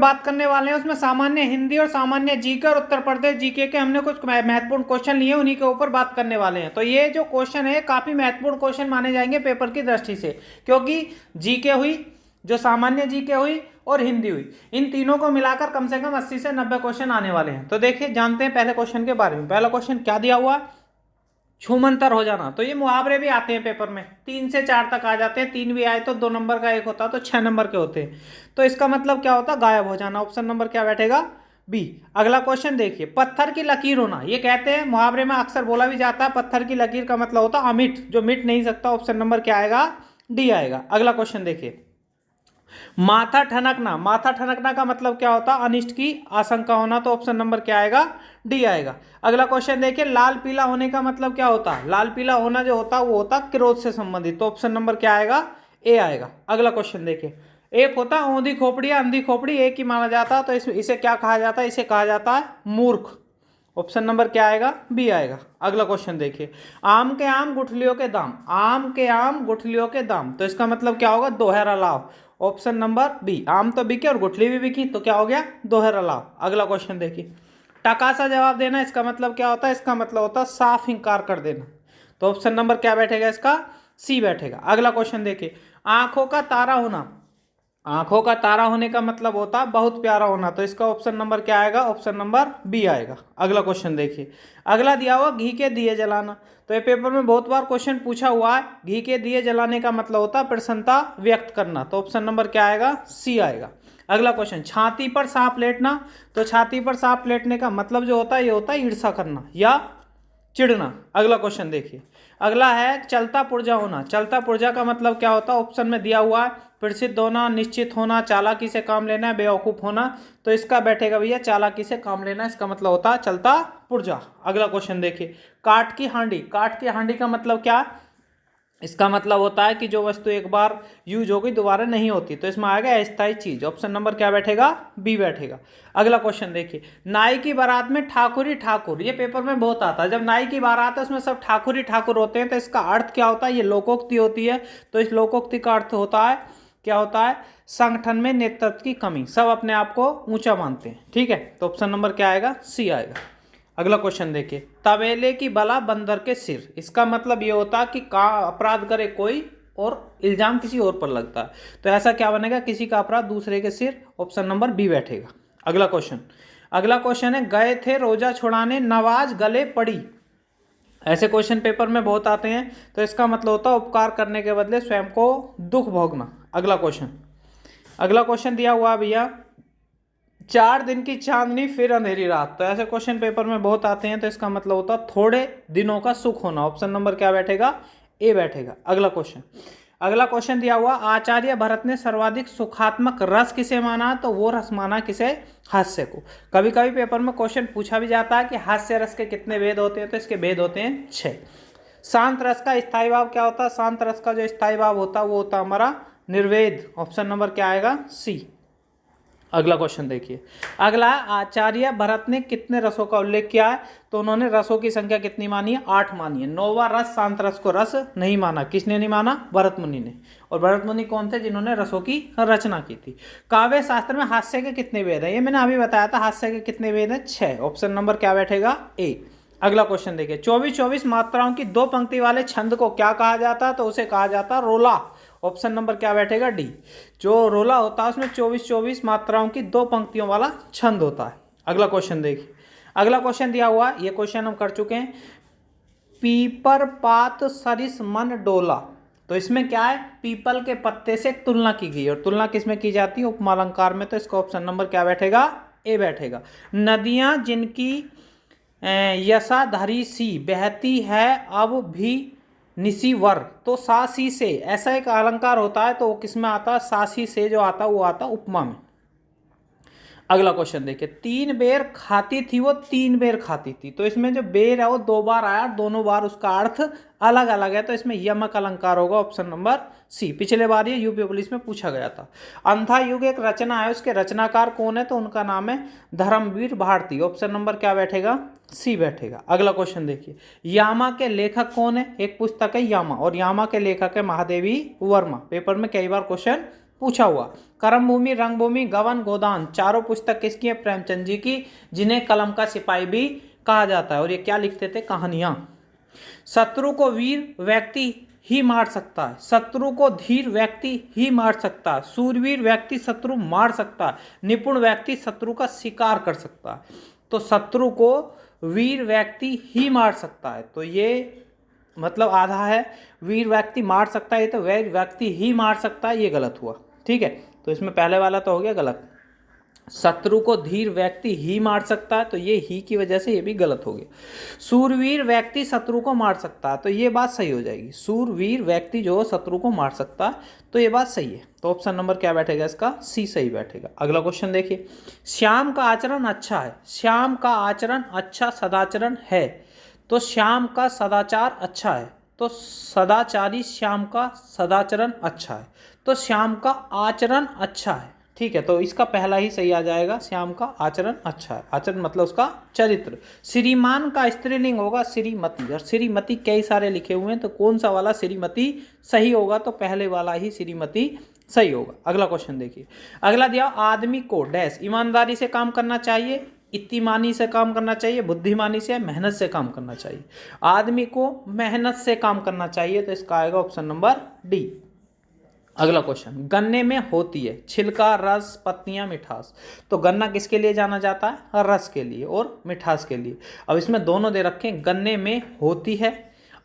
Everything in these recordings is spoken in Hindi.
बात करने वाले हैं उसमें सामान्य हिंदी और सामान्य जीके और उत्तर प्रदेश जीके के हमने कुछ महत्वपूर्ण क्वेश्चन लिए, उन्हीं के ऊपर बात करने वाले हैं। तो ये जो क्वेश्चन है काफी महत्वपूर्ण क्वेश्चन माने जाएंगे पेपर की दृष्टि से, क्योंकि जीके हुई, जो सामान्य जीके हुई और हिंदी हुई, इन तीनों को मिलाकर कम से कम 80 से 90 क्वेश्चन आने वाले हैं। तो देखिए जानते हैं पहले क्वेश्चन के बारे में। पहला क्वेश्चन क्या दिया हुआ, छूमंतर हो जाना। तो ये मुहावरे भी आते हैं पेपर में, 3 से 4 तक आ जाते हैं, 3 भी आए तो 2 नंबर का एक होता तो 6 नंबर के होते हैं। तो इसका मतलब क्या होता, गायब हो जाना। ऑप्शन नंबर क्या बैठेगा, बी। अगला क्वेश्चन देखिए, पत्थर की लकीर होना। ये कहते हैं मुहावरे में अक्सर बोला भी जाता है, पत्थर की लकीर का मतलब होता है अमिट, जो मिट नहीं सकता। ऑप्शन नंबर क्या आएगा, डी आएगा। अगला क्वेश्चन देखिए, माथा ठनकना। माथा ठनकना का मतलब क्या होता है, अनिष्ट की आशंका होना। तो ऑप्शन नंबर क्या आएगा, डी आएगा। अगला क्वेश्चन देखिए, लाल पीला होने का मतलब क्या होता है। लाल पीला होना जो होता है वो होता है क्रोध से संबंधित। तो ऑप्शन नंबर क्या आएगा, ए आएगा। अगला क्वेश्चन देखिए, एक होता है औंधी खोपड़ी या अंधी खोपड़ी, एक ही माना जाता है, तो इसे क्या कहा जाता है, इसे कहा जाता है मूर्ख। ऑप्शन नंबर क्या आएगा, बी आएगा। अगला क्वेश्चन देखिए, आम के आम गुठलियों के दाम। आम के आम गुठलियों के दाम, तो इसका मतलब क्या होगा, दोहरा लाभ। Option number B. आम तो बिके और गुठली भी बिकी, तो क्या हो गया, दोहरा लाभ। अगला क्वेश्चन देखिए, टका सा जवाब देना, इसका मतलब क्या होता है, इसका मतलब होता है साफ इंकार कर देना। तो ऑप्शन नंबर क्या बैठेगा, इसका सी बैठेगा। अगला क्वेश्चन देखिए, आंखों का तारा होना। आंखों का तारा होने का मतलब होता है बहुत प्यारा होना। तो इसका ऑप्शन नंबर क्या आएगा, ऑप्शन नंबर बी आएगा। अगला क्वेश्चन देखिए, अगला दिया हुआ घी के दिए जलाना। तो ये पेपर में बहुत बार क्वेश्चन पूछा हुआ है। घी के दिए जलाने का मतलब होता है प्रसन्नता व्यक्त करना। तो ऑप्शन नंबर क्या आएगा, सी आएगा। अगला क्वेश्चन, छाती पर सांप लेटना। तो छाती पर सांप लेटने का मतलब जो होता है ये होता है ईर्ष्या करना या चिढ़ना। अगला क्वेश्चन देखिए, अगला है चलता पुर्जा होना। चलता पुर्जा का मतलब क्या होता है, ऑप्शन में दिया हुआ है प्रसिद्ध होना, निश्चित होना, चालाकी से काम लेना, बेवकूफ होना। तो इसका बैठेगा भैया चालाकी से काम लेना, इसका मतलब होता है चलता पुर्जा। अगला क्वेश्चन देखिए, काठ की हांडी। काठ की हांडी का मतलब क्या, इसका मतलब होता है कि जो वस्तु एक बार यूज हो गई दोबारा नहीं होती। तो इसमें आएगा अस्थायी चीज। ऑप्शन नंबर क्या बैठेगा, बी बैठेगा। अगला क्वेश्चन देखिए, नाई की बारात में ठाकुर ही ठाकुर। ये पेपर में बहुत आता है, जब नाई की बारात है उसमें सब ठाकुर ही ठाकुर होते हैं। तो इसका अर्थ क्या होता है, ये लोकोक्ति होती है। तो इस लोकोक्ति का अर्थ होता है, क्या होता है, संगठन में नेतृत्व की कमी, सब अपने आप को ऊंचा मानते हैं। ठीक है, तो ऑप्शन नंबर क्या आएगा, सी आएगा। अगला क्वेश्चन देखिए, तबेले की बला बंदर के सिर। इसका मतलब ये होता है कि का अपराध करे कोई और इल्जाम किसी और पर लगता है। तो ऐसा क्या बनेगा, किसी का अपराध दूसरे के सिर। ऑप्शन नंबर बी बैठेगा। अगला क्वेश्चन है, गए थे रोजा छुड़ाने नवाज गले पड़ी। ऐसे क्वेश्चन पेपर में बहुत आते हैं। तो इसका मतलब होता है उपकार करने के बदले स्वयं को दुख भोगना। अगला क्वेश्चन दिया हुआ भैया, 4 दिन की चांदनी फिर अंधेरी रात। तो ऐसे क्वेश्चन पेपर में बहुत आते हैं। तो इसका मतलब होता है थोड़े दिनों का सुख होना। ऑप्शन नंबर क्या बैठेगा, ए बैठेगा। अगला क्वेश्चन दिया हुआ, आचार्य भरत ने सर्वाधिक सुखात्मक रस किसे माना। तो वो रस माना किसे, हास्य को। कभी कभी पेपर में क्वेश्चन पूछा भी जाता है कि हास्य रस के कितने भेद होते हैं। तो इसके भेद होते हैं 6। शांत रस का स्थायी भाव क्या होता है, शांत रस का जो स्थायी भाव होता है वो होता है हमारा निर्वेद। ऑप्शन नंबर क्या आएगा, सी। अगला क्वेश्चन देखिए, अगला आचार्य भरत ने कितने रसों का उल्लेख किया है। तो उन्होंने रसों की संख्या कितनी मानी है, 8 मानी है। 9वां रस शांत रस को रस नहीं माना। किसने नहीं माना, भरत मुनि ने। और भरत मुनि कौन थे, जिन्होंने रसों की रचना की थी। काव्य शास्त्र में हास्य के कितने वेद है, ये मैंने अभी बताया था। हास्य के कितने वेद है, 6। ऑप्शन नंबर क्या बैठेगा, ए। अगला क्वेश्चन देखिए, 24-24 मात्राओं की 2 पंक्ति वाले छंद को क्या कहा जाता है। तो उसे कहा जाता है रोला। ऑप्शन नंबर क्या बैठेगा, डी। जो रोला होता है उसमें 24-24 मात्राओं की 2 पंक्तियों वाला छंद होता है। अगला क्वेश्चन देखिए, अगला क्वेश्चन दिया हुआ, ये क्वेश्चन हम कर चुके हैं। पीपर पात सरिस मन डोला। तो इसमें क्या है, पीपल के पत्ते से तुलना की गई। और तुलना किसमें की जाती है, उपमा अलंकार में। तो इसका ऑप्शन नंबर क्या बैठेगा, ए बैठेगा। नदियां जिनकी यशाधारी सी बहती है अब भी निसीवर। तो सासी से, ऐसा एक अलंकार होता है। तो वो किस में आता है, सासी से जो आता है वो आता है उपमा में। अगला क्वेश्चन देखिए, 3 बेर खाती थी वो 3 बेर खाती थी। तो इसमें जो बेर है वो 2 बार आया, दोनों बार उसका अर्थ अलग अलग है। तो इसमें यमक अलंकार होगा। Option number C. पिछले बार ये यूपी पुलिस में पूछा गया था। अंधा युग एक रचना है, उसके रचनाकार कौन है। तो उनका नाम है धर्मवीर भारती। ऑप्शन नंबर क्या बैठेगा, सी बैठेगा। अगला क्वेश्चन देखिए, यामा के लेखक कौन है। एक पुस्तक है यामा, और यामा के लेखक है महादेवी वर्मा। पेपर में कई बार क्वेश्चन पूछा हुआ। कर्मभूमि, रंगभूमि, गबन, गोदान, चारों पुस्तक किसकी है? प्रेमचंद जी की, जिन्हें कलम का सिपाही भी कहा जाता है। और ये क्या लिखते थे? कहानियां। शत्रु को वीर व्यक्ति ही मार सकता है, शत्रु को धीर व्यक्ति ही मार सकता है, सूरवीर व्यक्ति शत्रु मार सकता है, निपुण व्यक्ति शत्रु का शिकार कर सकता है। तो शत्रु को वीर व्यक्ति ही मार सकता है, तो ये मतलब आधा है, वीर व्यक्ति मार सकता है, तो वीर व्यक्ति ही मार सकता है, ये गलत हुआ। ठीक है, तो इसमें पहले वाला तो हो गया गलत। शत्रु को धीर व्यक्ति ही मार सकता है, तो ये ही की वजह से ये भी गलत हो गया। सूरवीर व्यक्ति शत्रु को मार सकता है, तो ये बात सही हो जाएगी। सूरवीर व्यक्ति जो शत्रु को मार सकता है, तो ये बात सही है। तो ऑप्शन नंबर क्या बैठेगा इसका? सी सही बैठेगा। अगला क्वेश्चन देखिए, श्याम का आचरण अच्छा है, श्याम का आचरण अच्छा सदाचरण है, तो श्याम का सदाचार अच्छा है, तो सदाचारी श्याम का सदाचरण अच्छा है, तो श्याम का आचरण अच्छा है। ठीक है, तो इसका पहला ही सही आ जाएगा, श्याम का आचरण अच्छा है। आचरण मतलब उसका चरित्र। श्रीमान का स्त्रीलिंग होगा श्रीमती, और श्रीमती कई सारे लिखे हुए हैं, तो कौन सा वाला श्रीमती सही होगा? तो पहले वाला ही श्रीमती सही होगा। अगला क्वेश्चन देखिए, अगला दिया, आदमी को डैश ईमानदारी से काम करना चाहिए, इत्तीमानी से काम करना चाहिए, बुद्धिमानी से, मेहनत से काम करना चाहिए। आदमी को मेहनत से काम करना चाहिए, तो इसका आएगा ऑप्शन नंबर डी। अगला क्वेश्चन, गन्ने में होती है छिलका, रस, पत्तियां, मिठास, तो गन्ना किसके लिए जाना जाता है? रस के लिए और मिठास के लिए। अब इसमें दोनों दे रखे हैं, गन्ने में होती है,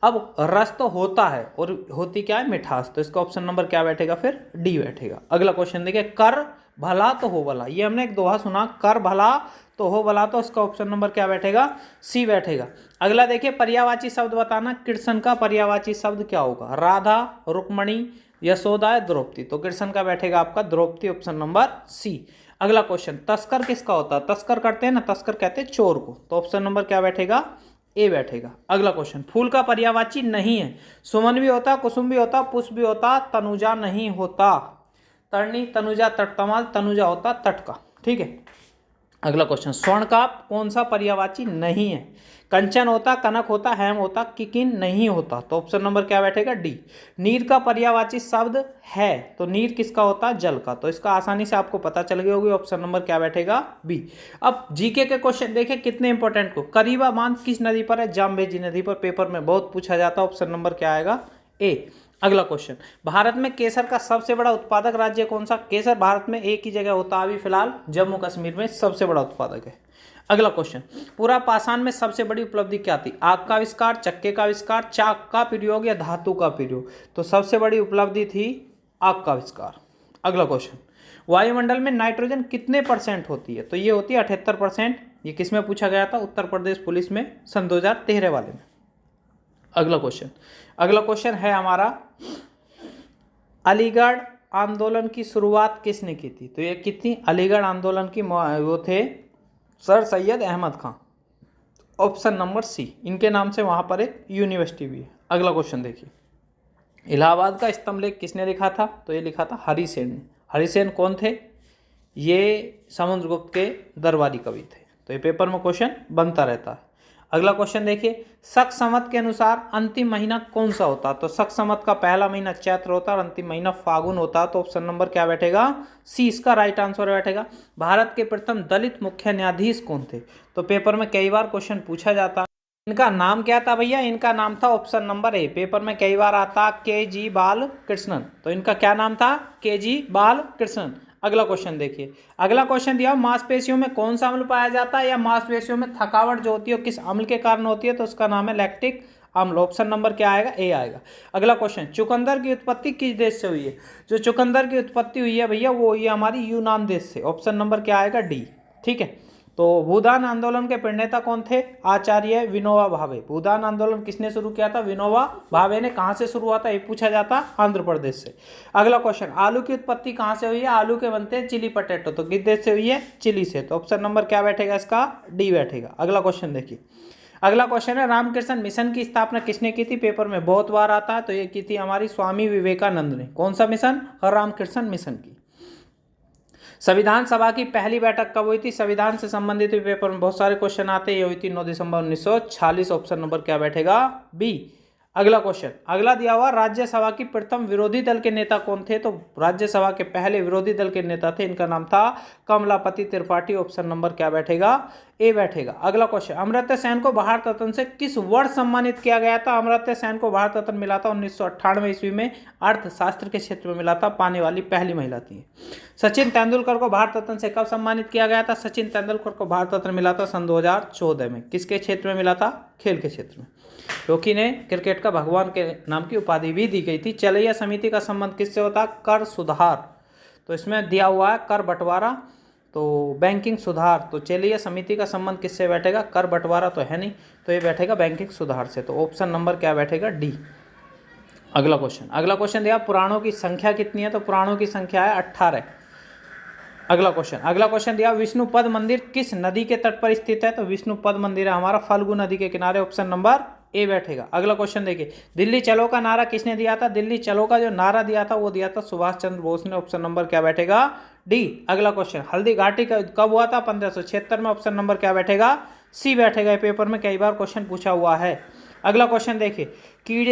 अब रस तो होता है और होती क्या है? मिठास, तो इसका ऑप्शन नंबर क्या बैठेगा? फिर डी बैठेगा। अगला क्वेश्चन देखिए, कर भला तो हो भला, ये हमने एक दोहा सुना, कर भला तो हो भला, तो इसका ऑप्शन नंबर क्या बैठेगा? सी बैठेगा। अगला देखिए, पर्यायवाची शब्द बताना, कृष्ण का पर्यायवाची शब्द क्या होगा? राधा, रुक्मणी, यशोदा, द्रौपदी, तो कृष्ण का बैठेगा आपका द्रौपदी, ऑप्शन नंबर सी। अगला क्वेश्चन, तस्कर किसका होता है? तस्कर करते हैं ना, तस्कर कहते हैं चोर को, तो ऑप्शन नंबर क्या बैठेगा? ए बैठेगा। अगला क्वेश्चन, फूल का पर्यायवाची नहीं है, सुमन भी होता, कुसुम भी होता, पुष्प भी होता, तनुजा नहीं होता। तरणी, तनुजा, तटतमाल, तनुजा होता तट का। ठीक है, अगला क्वेश्चन, स्वर्ण का कौन सा पर्यायवाची नहीं है? कंचन होता, कनक होता, हेम होता, किकिन नहीं होता, तो ऑप्शन नंबर क्या बैठेगा? डी। नीर का पर्यायवाची शब्द है, तो नीर किसका होता है? जल का, तो इसका आसानी से आपको पता चल गई होगी, ऑप्शन नंबर क्या बैठेगा? बी। अब जीके के क्वेश्चन देखें कितने इंपॉर्टेंट को, करीबा बांध किस नदी पर है? जाम्बेजी नदी पर, पेपर में बहुत पूछा जाता है, ऑप्शन नंबर क्या आएगा? ए। अगला क्वेश्चन, भारत में केसर का सबसे बड़ा उत्पादक राज्य कौन सा? केसर भारत में एक ही जगह होता है अभी फिलहाल, जम्मू कश्मीर में सबसे बड़ा उत्पादक है। अगला क्वेश्चन, पूरा पाषाण में सबसे बड़ी उपलब्धि क्या थी? आग का आविष्कार, चक्के का आविष्कार, चाक का प्रयोग या धातु का प्रयोग, तो सबसे बड़ी उपलब्धि थी आग का आविष्कार। अगला क्वेश्चन, वायुमंडल में नाइट्रोजन कितने % होती है? तो ये होती है 78%। ये किस में पूछा गया था? उत्तर प्रदेश पुलिस में सन 2013 वाले में। अगला क्वेश्चन है हमारा, अलीगढ़ आंदोलन की शुरुआत किसने की थी? तो ये कितनी अलीगढ़ आंदोलन की वो थे सर सैयद अहमद खां, ऑप्शन नंबर सी। इनके नाम से वहाँ पर एक यूनिवर्सिटी भी है। अगला क्वेश्चन देखिए, इलाहाबाद का स्तंभलेख किसने लिखा था? तो ये लिखा था हरिसेन ने। हरिसेन कौन थे? ये समुद्रगुप्त के दरबारी कवि थे, तो ये पेपर में क्वेश्चन बनता रहता है। अगला क्वेश्चन देखिए, शक संवत के अनुसार अंतिम महीना कौन सा होता? तो शक संवत का पहला महीना चैत्र होता है और अंतिम महीना फागुन होता है, तो ऑप्शन नंबर क्या बैठेगा? सी इसका राइट आंसर बैठेगा। भारत के प्रथम दलित मुख्य न्यायाधीश कौन थे? तो पेपर में कई बार क्वेश्चन पूछा जाता है, इनका नाम क्या था भैया? इनका नाम था ऑप्शन नंबर ए, पेपर में कई बार आता के.जी. बालकृष्णन, तो इनका क्या नाम था? के.जी. बालकृष्णन। अगला क्वेश्चन देखिए, अगला क्वेश्चन दिया, मांसपेशियों में कौन सा अम्ल पाया जाता है या मांसपेशियों में थकावट जो होती है किस अम्ल के कारण होती है? तो उसका नाम है लैक्टिक अम्ल, ऑप्शन नंबर क्या आएगा? ए आएगा। अगला क्वेश्चन, चुकंदर की उत्पत्ति किस देश से हुई है? जो चुकंदर की उत्पत्ति हुई है भैया वो हुई है हमारी यूनान देश से, ऑप्शन नंबर क्या आएगा? डी। ठीक है, तो भूदान आंदोलन के प्रणेता कौन थे? आचार्य विनोबा भावे। भूदान आंदोलन किसने शुरू किया था? विनोबा भावे ने। कहां से शुरू हुआ था? ये पूछा जाता आंध्र प्रदेश से। अगला क्वेश्चन, आलू की उत्पत्ति कहां से हुई है? आलू के बनते हैं चिली पटेटो, तो किस देश से हुई है? चिली से, तो ऑप्शन नंबर क्या बैठेगा इसका? डी बैठेगा। अगला क्वेश्चन देखिए, अगला क्वेश्चन है, रामकृष्ण मिशन की स्थापना किसने की थी? पेपर में बहुत बार आता है, तो ये की थी हमारी स्वामी विवेकानंद ने। कौन सा मिशन? रामकृष्ण मिशन की। संविधान सभा की पहली बैठक कब हुई थी? संविधान से संबंधित पेपर में बहुत सारे क्वेश्चन आते हैं, ये हुई थी 9 दिसंबर 1946, ऑप्शन नंबर क्या बैठेगा? बी। अगला क्वेश्चन, अगला दिया हुआ राज्यसभा की प्रथम विरोधी दल के नेता कौन थे? तो राज्यसभा के पहले विरोधी दल के नेता थे, इनका नाम था कमलापति त्रिपाठी। ऑप्शन नंबर क्या बैठेगा? ए बैठेगा। अगला क्वेश्चन, अमर्त्य सेन को भारत रत्न से किस वर्ष सम्मानित किया गया था? अमर्त्य सेन को भारत रत्न मिला था 1998 ईस्वी में, अर्थशास्त्र के क्षेत्र में मिला था, पाने वाली पहली महिला थी। सचिन तेंदुलकर को भारत रत्न से कब सम्मानित किया गया था? सचिन तेंदुलकर को भारत रत्न मिला था सन 2014 में। किसके क्षेत्र में मिला था? खेल के क्षेत्र में, क्योंकि ने क्रिकेट का भगवान के नाम की उपाधि भी दी गई थी। चलैया समिति का संबंध किससे होता है? कर सुधार, तो इसमें दिया हुआ है कर बंटवारा, तो बैंकिंग सुधार, तो चलैया समिति का संबंध किससे बैठेगा? कर बंटवारा तो है नहीं, तो ये बैठेगा बैंकिंग सुधार से। तो ऑप्शन नंबर क्या बैठेगा? डी। अगला क्वेश्चन दिया पुराणों की संख्या कितनी है? तो पुराणों की संख्या है 18। अगला क्वेश्चन दिया विष्णुपद मंदिर किस नदी के तट पर स्थित है? तो विष्णुपद मंदिर है हमारा फल्गु नदी के किनारे। ऑप्शन नंबर ए बैठेगा। अगला क्वेश्चन देखिए, दिल्ली चलो का नारा किसने दिया था? दिल्ली चलो का जो नारा दिया था वो दिया था सुभाष चंद्र बोस ने। ऑप्शन नंबर क्या बैठेगा? डी। अगला क्वेश्चन, हल्दी घाटी कब हुआ था? 1576 में। ऑप्शन नंबर क्या बैठेगा? सी बैठेगा। पेपर में कई बार क्वेश्चन पूछा हुआ है। अगला क्वेश्चन देखिए,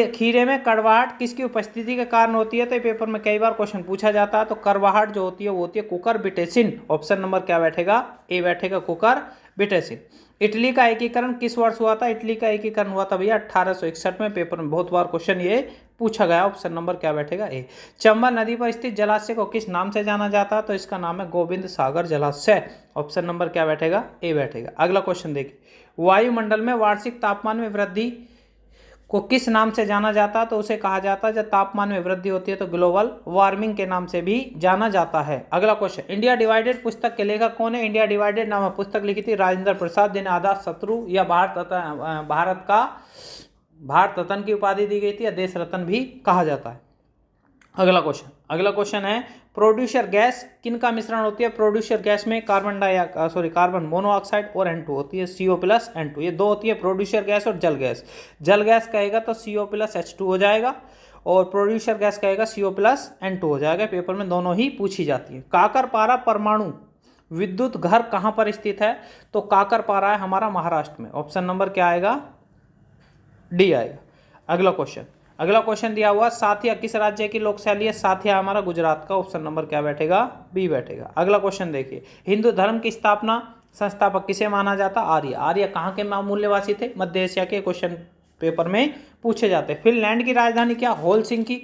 खीरे में कड़वाहट किसकी उपस्थिति के कारण होती है? तो पेपर में कई बार क्वेश्चन पूछा जाता है। तो कड़वाहट जो होती है वो होती है कुकुरबिटेसिन। ऑप्शन नंबर क्या बैठेगा? ए बैठेगा, कुकुरबिटेसिन। इटली का एकीकरण किस वर्ष हुआ था? इटली का एकीकरण हुआ था भैया 1861 में। पेपर में बहुत बार क्वेश्चन ये पूछा गया। ऑप्शन नंबर क्या बैठेगा? ए। चंबल नदी पर स्थित जलाशय को किस नाम से जाना जाता है? तो इसका नाम है गोविंद सागर जलाशय। ऑप्शन नंबर क्या बैठेगा? ए बैठेगा। अगला क्वेश्चन देखिए, वायुमंडल में वार्षिक तापमान में वृद्धि को किस नाम से जाना जाता है? तो उसे कहा जाता है, जब तापमान में वृद्धि होती है तो ग्लोबल वार्मिंग के नाम से भी जाना जाता है। अगला क्वेश्चन, इंडिया डिवाइडेड पुस्तक के लेखक कौन है? इंडिया डिवाइडेड नामक पुस्तक लिखी थी राजेंद्र प्रसाद, जिन्हें आजाद शत्रु या भारत रत्न की उपाधि दी गई थी, या देश रत्न भी कहा जाता है। अगला क्वेश्चन है, प्रोड्यूसर गैस किनका मिश्रण होती है? प्रोड्यूसर गैस में कार्बन मोनोऑक्साइड और N2 होती है, CO+N2, ये दो होती है प्रोड्यूसर गैस और जल गैस। जल गैस कहेगा तो CO+H2 हो जाएगा, और प्रोड्यूसर गैस कहेगा CO+N2 हो जाएगा। पेपर में दोनों ही पूछी जाती है। काकरपारा परमाणु विद्युत घर कहाँ पर स्थित है? तो काकरपारा है हमारा महाराष्ट्र में। ऑप्शन नंबर क्या आएगा? डी आएगा। अगला क्वेश्चन दिया हुआ, साथिया किस राज्य की लोक शैली है? साथिया हमारा गुजरात का। ऑप्शन नंबर क्या बैठेगा? बी बैठेगा। अगला क्वेश्चन देखिए, हिंदू धर्म की स्थापना संस्थापक किसे माना जाता? आर्य। आर्य कहाँ के मूल्यवासी थे? मध्य एशिया के। क्वेश्चन पेपर में पूछे जाते हैं। फिनलैंड की राजधानी क्या? होलसिंकी।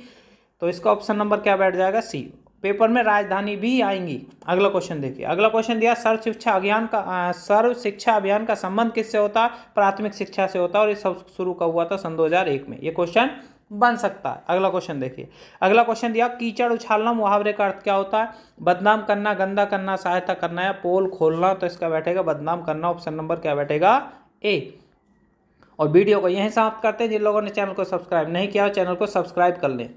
तो इसका ऑप्शन नंबर क्या बैठ जाएगा? सी। पेपर में राजधानी भी आएंगी। अगला क्वेश्चन देखिए, अगला क्वेश्चन दिया सर्व शिक्षा अभियान का संबंध किससे होता है? प्राथमिक शिक्षा से होता है, और ये सब शुरू कब हुआ था? सन 2001 में। ये क्वेश्चन बन सकता है। अगला क्वेश्चन देखिए, अगला क्वेश्चन दिया कीचड़ उछालना मुहावरे का अर्थ क्या होता है? बदनाम करना, गंदा करना, सहायता करना, या पोल खोलना। तो इसका बैठेगा बदनाम करना। ऑप्शन नंबर क्या बैठेगा? ए। और वीडियो को यहीं समाप्त करते हैं। जिन लोगों ने चैनल को सब्सक्राइब नहीं किया, चैनल को सब्सक्राइब कर लें।